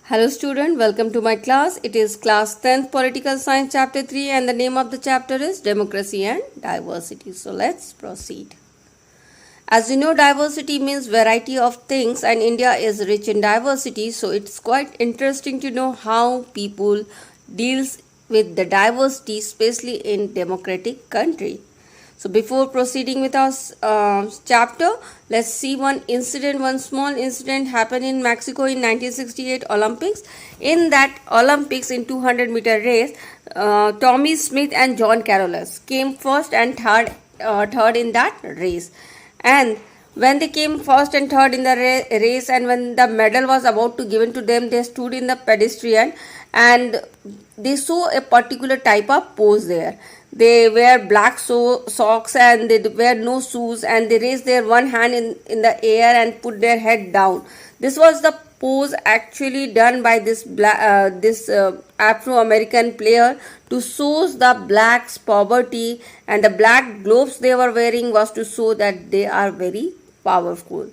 Hello student, welcome to my class. It is class 10th Political Science chapter 3 and the name of the chapter is Democracy and Diversity. So let's proceed. As you know, diversity means variety of things and India is rich in diversity. So it's quite interesting to know how people deals with the diversity, especially in democratic country. So before proceeding with our chapter, let's see one small incident happened in Mexico in 1968 Olympics. In that Olympics in 200-meter race, Tommy Smith and John Carolus came first and third in that race. And when they came first and third in the race and when the medal was about to given to them, they stood in the pedestrian and they saw a particular type of pose there. They wear black socks and they wear no shoes and they raise their one hand in the air and put their head down. This was the pose actually done by this Afro-American player to show the blacks' poverty, and the black gloves they were wearing was to show that they are very powerful.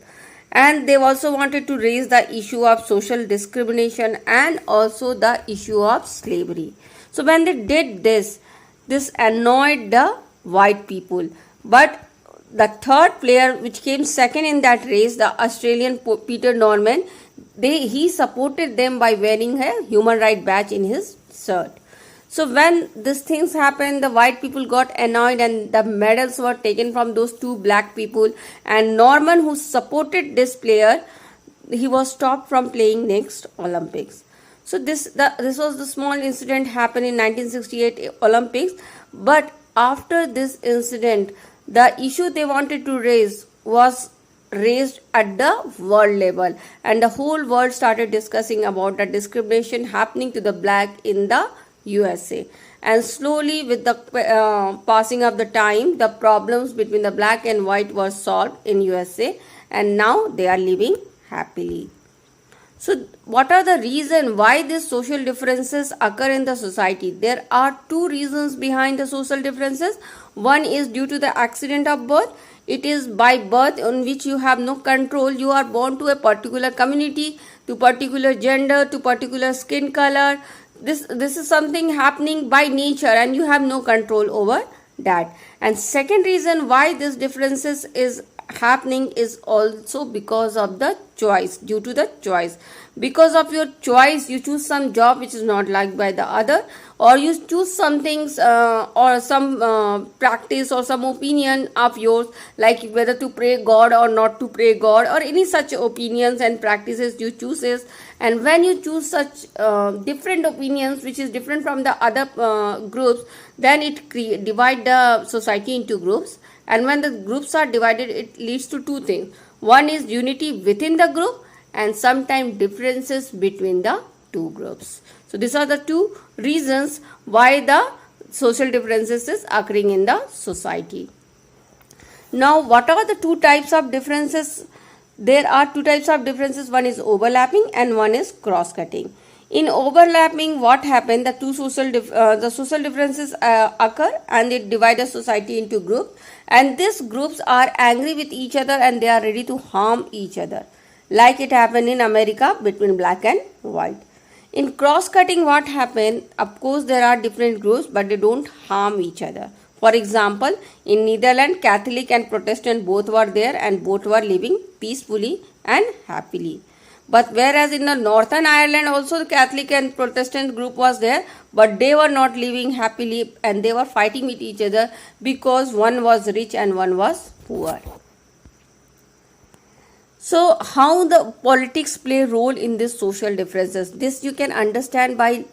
And they also wanted to raise the issue of social discrimination and also the issue of slavery. So when they did this annoyed the white people. But the third player which came second in that race, the Australian Peter Norman, he supported them by wearing a human rights badge in his shirt. So when these things happened, the white people got annoyed and the medals were taken from those two black people, and Norman, who supported this player, he was stopped from playing next Olympics. So this was the small incident happened in 1968 Olympics. But after this incident, the issue they wanted to raise was raised at the world level, and the whole world started discussing about the discrimination happening to the black in the USA. And slowly, with the passing of the time, the problems between the black and white were solved in USA, and now they are living happily. So what are the reasons why these social differences occur in the society? There are two reasons behind the social differences. One is due to the accident of birth. It is by birth on which you have no control. You are born to a particular community, to particular gender, to particular skin color. This is something happening by nature and you have no control over that. And second reason why this differences is happening is also because of the choice, due to the choice. Because of your choice, you choose some job which is not liked by the other, or you choose some things or some practice or some opinion of yours, like whether to pray God or not to pray God, or any such opinions and practices you chooses. And when you choose such different opinions which is different from the other groups, then it divide the society into groups. And when the groups are divided, it leads to two things. One is unity within the group and sometimes differences between the two groups. So these are the two reasons why the social differences is occurring in the society. Now, what are the two types of differences? There are two types of differences. One is overlapping and one is cross-cutting. In overlapping, what happened? The social differences occur and they divide the society into groups. And these groups are angry with each other and they are ready to harm each other, like it happened in America between black and white. In cross-cutting, what happened? Of course, there are different groups, but they don't harm each other. For example, in Netherlands, Catholic and Protestant both were there and both were living peacefully and happily. But whereas in the Northern Ireland also the Catholic and Protestant group was there, but they were not living happily and they were fighting with each other because one was rich and one was poor. So how the politics play a role in these social differences? This you can understand by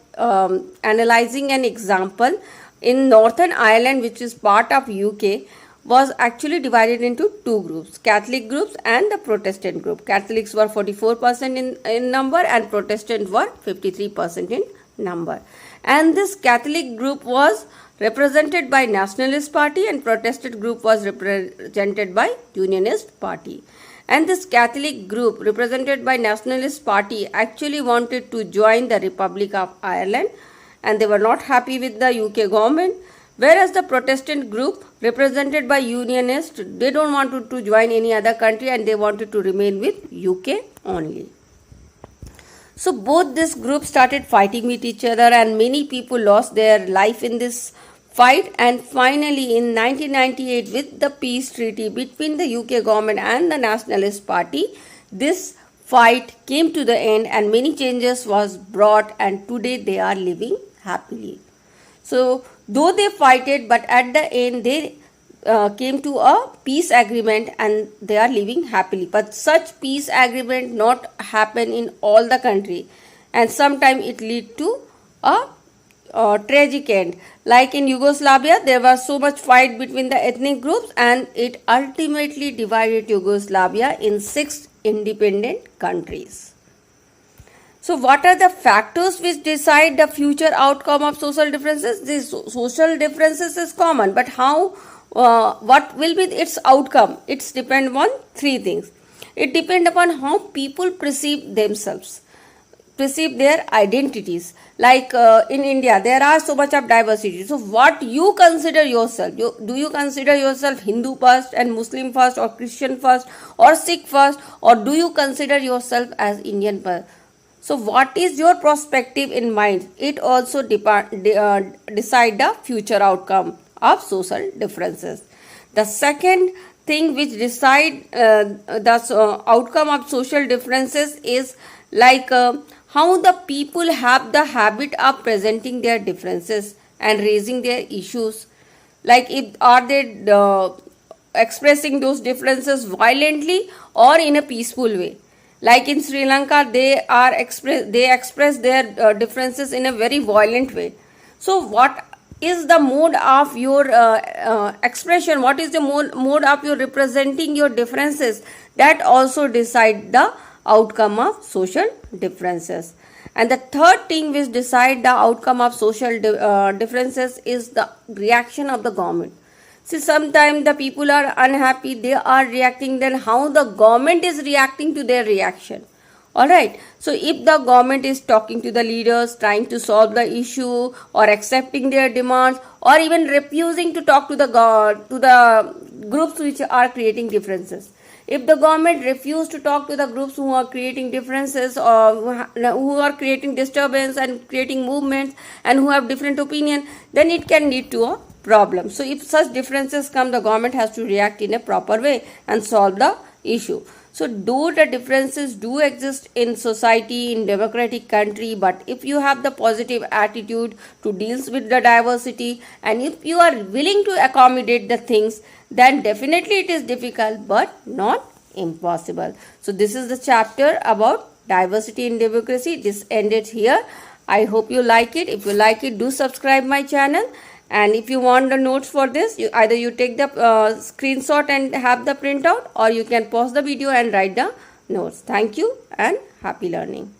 analyzing an example. In Northern Ireland, which is part of UK, was actually divided into two groups, Catholic groups and the Protestant group. Catholics were 44% in number and Protestant were 53% in number. And this Catholic group was represented by Nationalist Party and Protestant group was represented by Unionist Party. And this Catholic group represented by Nationalist Party actually wanted to join the Republic of Ireland and they were not happy with the UK government. Whereas the Protestant group represented by Unionists, they don't want to join any other country and they wanted to remain with UK only. So both this group started fighting with each other, and many people lost their life in this fight. And finally, in 1998, with the peace treaty between the UK government and the Nationalist Party, this fight came to the end, and many changes was brought, and today they are living happily. So though they fighted, but at the end they came to a peace agreement, and they are living happily. But such peace agreement not happen in all the country, and sometimes it lead to a tragic end. Like in Yugoslavia, there was so much fight between the ethnic groups, and it ultimately divided Yugoslavia in 6 independent countries. So what are the factors which decide the future outcome of social differences? These social differences is common, but how, what will be its outcome? It's depend on 3 things. It depends upon how people perceive themselves, perceive their identities. Like in India, there are so much of diversity. So what you consider yourself? Do you consider yourself Hindu first and Muslim first, or Christian first, or Sikh first, or do you consider yourself as Indian first? So what is your perspective in mind? It also decide the future outcome of social differences. The second thing which decide the outcome of social differences is like how the people have the habit of presenting their differences and raising their issues. Like if are they expressing those differences violently or in a peaceful way. Like in Sri Lanka, they express their differences in a very violent way. So what is the mode of your expression? What is the mode of your representing your differences? That also decide the outcome of social differences. And the third thing which decide the outcome of social differences is the reaction of the government. See, sometimes the people are unhappy, they are reacting, then how the government is reacting to their reaction. Alright, so if the government is talking to the leaders, trying to solve the issue, or accepting their demands, or even refusing to talk to the groups which are creating differences. If the government refuses to talk to the groups who are creating differences, or who are creating disturbance and creating movements, and who have different opinion, then it can lead to a problem. So if such differences come, the government has to react in a proper way and solve the issue. So though the differences do exist in society, in democratic country, but if you have the positive attitude to deal with the diversity, and if you are willing to accommodate the things, then definitely it is difficult but not impossible. So this is the chapter about diversity in democracy. This ended here. I hope you like it. If you like it, do subscribe my channel. And if you want the notes for this, either you take the screenshot and have the printout, or you can pause the video and write the notes. Thank you and happy learning.